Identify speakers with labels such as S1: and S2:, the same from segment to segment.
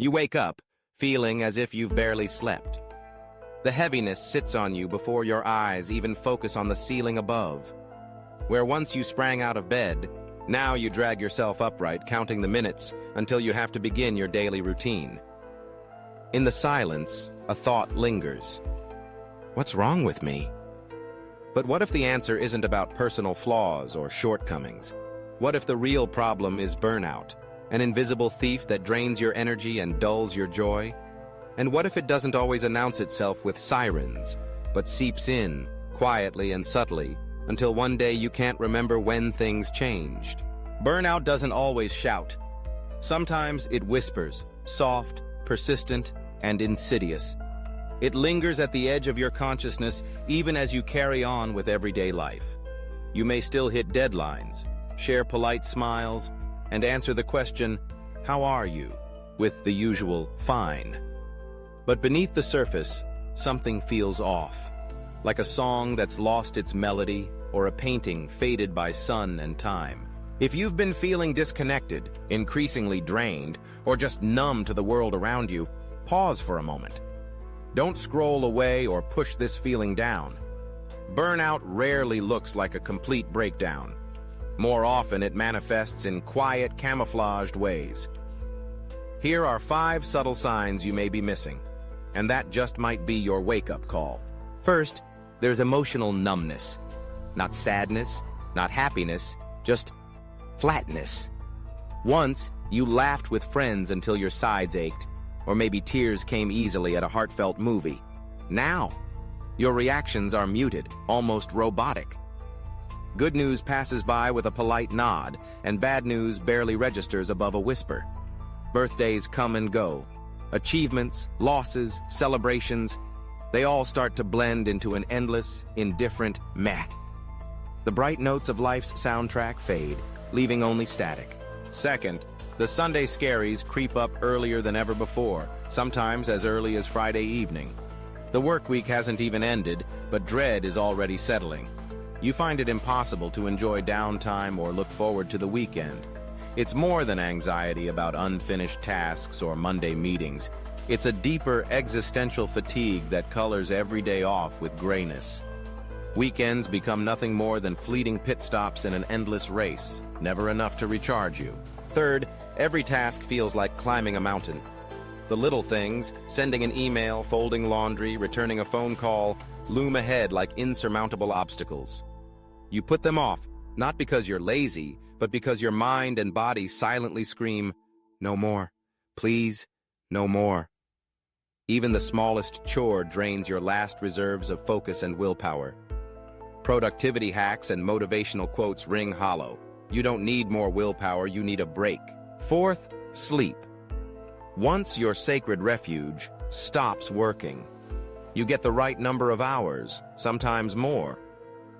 S1: You wake up, feeling as if you've barely slept. The heaviness sits on you before your eyes even focus on the ceiling above. Where once you sprang out of bed, now you drag yourself upright, counting the minutes until you have to begin your daily routine. In the silence, a thought lingers. What's wrong with me? But what if the answer isn't about personal flaws or shortcomings? What if the real problem is burnout, an invisible thief that drains your energy and dulls your joy? And what if it doesn't always announce itself with sirens, but seeps in, quietly and subtly, until one day you can't remember when things changed? Burnout doesn't always shout. Sometimes it whispers, soft, persistent, and insidious. It lingers at the edge of your consciousness even as you carry on with everyday life. You may still hit deadlines, share polite smiles, and answer the question, "How are you?" with the usual "fine." But beneath the surface, something feels off, like a song that's lost its melody or a painting faded by sun and time. If you've been feeling disconnected, increasingly drained, or just numb to the world around you, pause for a moment. Don't scroll away or push this feeling down. Burnout rarely looks like a complete breakdown. More often, it manifests in quiet, camouflaged ways. Here are 5 subtle signs you may be missing, and that just might be your wake-up call. First, there's emotional numbness. Not sadness, not happiness, just flatness. Once, you laughed with friends until your sides ached, or maybe tears came easily at a heartfelt movie. Now, your reactions are muted, almost robotic. Good news passes by with a polite nod, and bad news barely registers above a whisper. Birthdays come and go. Achievements, losses, celebrations, they all start to blend into an endless, indifferent meh. The bright notes of life's soundtrack fade, leaving only static. Second, the Sunday scaries creep up earlier than ever before, sometimes as early as Friday evening. The work week hasn't even ended, but dread is already settling. You find it impossible to enjoy downtime or look forward to the weekend. It's more than anxiety about unfinished tasks or Monday meetings. It's a deeper existential fatigue that colors every day off with grayness. Weekends become nothing more than fleeting pit stops in an endless race, never enough to recharge you. Third, every task feels like climbing a mountain. The little things, sending an email, folding laundry, returning a phone call, loom ahead like insurmountable obstacles. You put them off, not because you're lazy, but because your mind and body silently scream, "No more. Please, no more." Even the smallest chore drains your last reserves of focus and willpower. Productivity hacks and motivational quotes ring hollow. You don't need more willpower, you need a break. Fourth, sleep. Once your sacred refuge stops working, you get the right number of hours, sometimes more.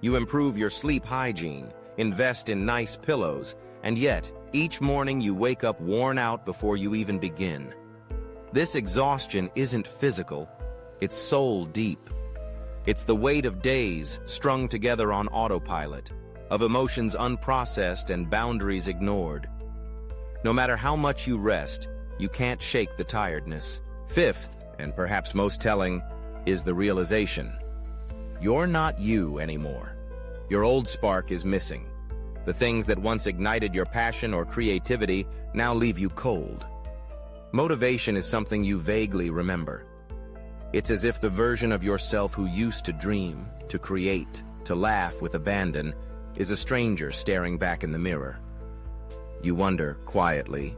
S1: You improve your sleep hygiene, invest in nice pillows, and yet, each morning you wake up worn out before you even begin. This exhaustion isn't physical, it's soul deep. It's the weight of days strung together on autopilot, of emotions unprocessed and boundaries ignored. No matter how much you rest, you can't shake the tiredness. Fifth, and perhaps most telling, is the realization. You're not you anymore. Your old spark is missing. The things that once ignited your passion or creativity now leave you cold. Motivation is something you vaguely remember. It's as if the version of yourself who used to dream, to create, to laugh with abandon, is a stranger staring back in the mirror. You wonder, quietly,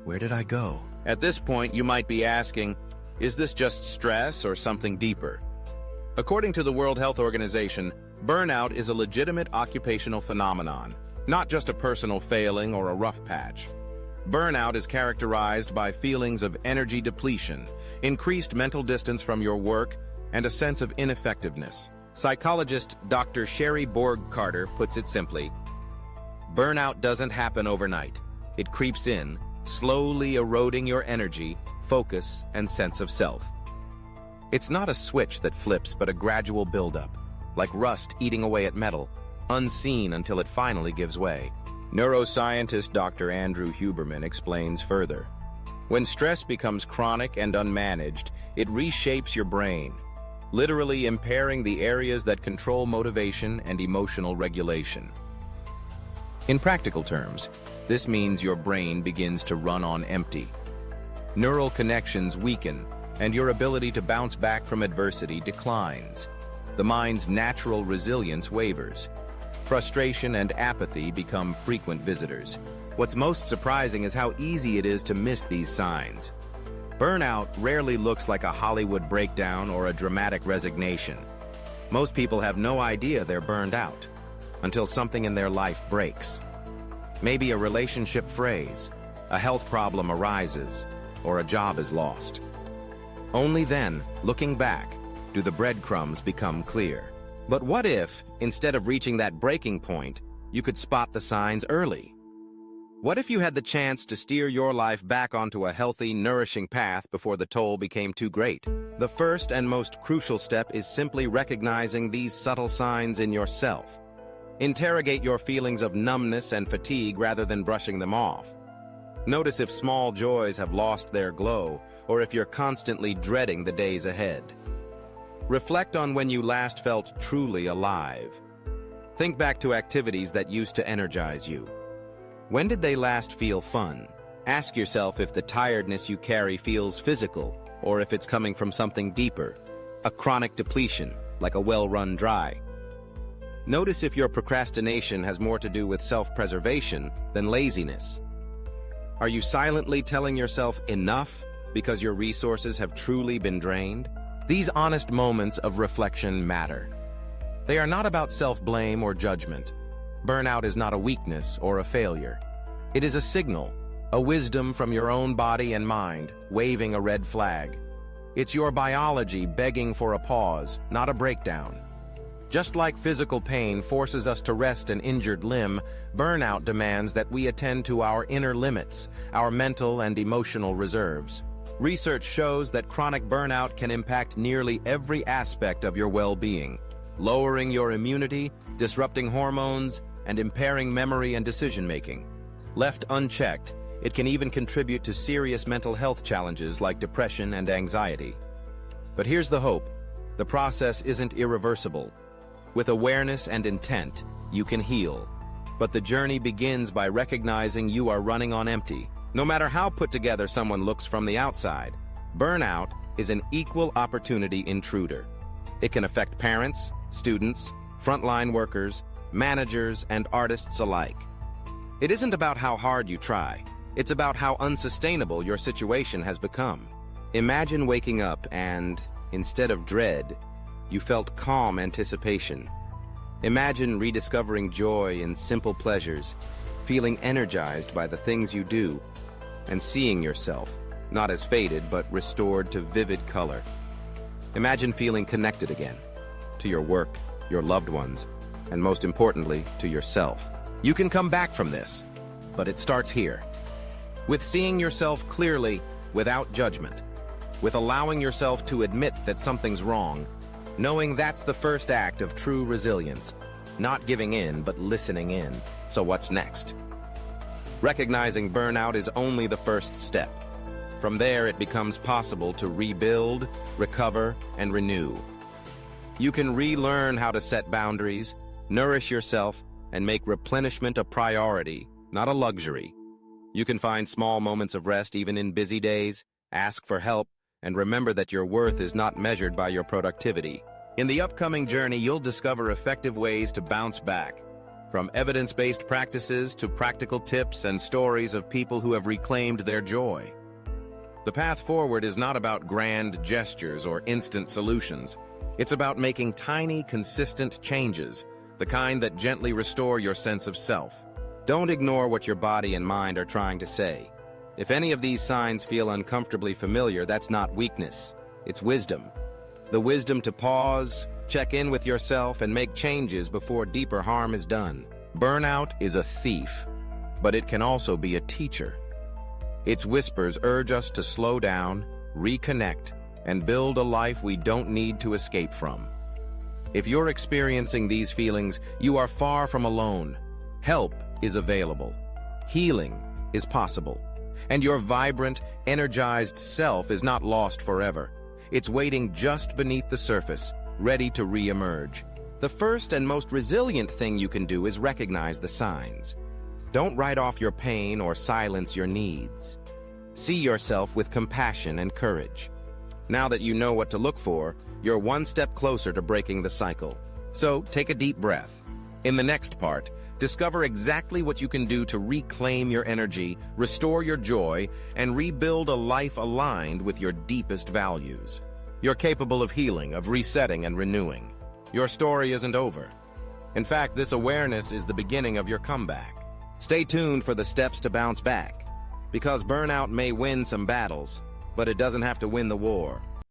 S1: where did I go? At this point, you might be asking, is this just stress or something deeper? According to the World Health Organization, burnout is a legitimate occupational phenomenon, not just a personal failing or a rough patch. Burnout is characterized by feelings of energy depletion, increased mental distance from your work, and a sense of ineffectiveness. Psychologist Dr. Sherry Borg-Carter puts it simply, burnout doesn't happen overnight. It creeps in, slowly eroding your energy, focus, and sense of self. It's not a switch that flips, but a gradual buildup, like rust eating away at metal, unseen until it finally gives way. Neuroscientist Dr. Andrew Huberman explains further. When stress becomes chronic and unmanaged, it reshapes your brain, literally impairing the areas that control motivation and emotional regulation. In practical terms, this means your brain begins to run on empty. Neural connections weaken, and your ability to bounce back from adversity declines. The mind's natural resilience wavers. Frustration and apathy become frequent visitors. What's most surprising is how easy it is to miss these signs. Burnout rarely looks like a Hollywood breakdown or a dramatic resignation. Most people have no idea they're burned out until something in their life breaks. Maybe a relationship frays, a health problem arises, or a job is lost. Only then, looking back, do the breadcrumbs become clear. But what if, instead of reaching that breaking point, you could spot the signs early? What if you had the chance to steer your life back onto a healthy, nourishing path before the toll became too great? The first and most crucial step is simply recognizing these subtle signs in yourself. Interrogate your feelings of numbness and fatigue rather than brushing them off. Notice if small joys have lost their glow, or if you're constantly dreading the days ahead. Reflect on when you last felt truly alive. Think back to activities that used to energize you. When did they last feel fun? Ask yourself if the tiredness you carry feels physical, or if it's coming from something deeper, a chronic depletion, like a well-run dry. Notice if your procrastination has more to do with self-preservation than laziness. Are you silently telling yourself enough because your resources have truly been drained? These honest moments of reflection matter. They are not about self-blame or judgment. Burnout is not a weakness or a failure. It is a signal, a wisdom from your own body and mind, waving a red flag. It's your biology begging for a pause, not a breakdown. Just like physical pain forces us to rest an injured limb, burnout demands that we attend to our inner limits, our mental and emotional reserves. Research shows that chronic burnout can impact nearly every aspect of your well-being, lowering your immunity, disrupting hormones, and impairing memory and decision-making. Left unchecked, it can even contribute to serious mental health challenges like depression and anxiety. But here's the hope. The process isn't irreversible. With awareness and intent, you can heal. But the journey begins by recognizing you are running on empty. No matter how put together someone looks from the outside, burnout is an equal opportunity intruder. It can affect parents, students, frontline workers, managers, and artists alike. It isn't about how hard you try. It's about how unsustainable your situation has become. Imagine waking up and, instead of dread, you felt calm anticipation. Imagine rediscovering joy in simple pleasures, feeling energized by the things you do, and seeing yourself, not as faded but restored to vivid color. Imagine feeling connected again, to your work, your loved ones, and most importantly, to yourself. You can come back from this, but it starts here. With seeing yourself clearly, without judgment. With allowing yourself to admit that something's wrong, knowing that's the first act of true resilience. Not giving in, but listening in. So what's next? Recognizing burnout is only the first step. From there, it becomes possible to rebuild, recover, and renew. You can relearn how to set boundaries, nourish yourself, and make replenishment a priority, not a luxury. You can find small moments of rest even in busy days, ask for help, and remember that your worth is not measured by your productivity. In the upcoming journey, you'll discover effective ways to bounce back, from evidence-based practices to practical tips and stories of people who have reclaimed their joy. The path forward is not about grand gestures or instant solutions. It's about making tiny, consistent changes, the kind that gently restore your sense of self. Don't ignore what your body and mind are trying to say. If any of these signs feel uncomfortably familiar, that's not weakness. It's wisdom. The wisdom to pause, check in with yourself, and make changes before deeper harm is done. Burnout is a thief, but it can also be a teacher. Its whispers urge us to slow down, reconnect, and build a life we don't need to escape from. If you're experiencing these feelings, you are far from alone. Help is available. Healing is possible. And your vibrant, energized self is not lost forever. It's waiting just beneath the surface, ready to re-emerge. The first and most resilient thing you can do is recognize the signs. Don't write off your pain or silence your needs. See yourself with compassion and courage. Now that you know what to look for, you're one step closer to breaking the cycle. So take a deep breath. In the next part, discover exactly what you can do to reclaim your energy, restore your joy, and rebuild a life aligned with your deepest values. You're capable of healing, of resetting and renewing. Your story isn't over. In fact, this awareness is the beginning of your comeback. Stay tuned for the steps to bounce back, because burnout may win some battles, but it doesn't have to win the war.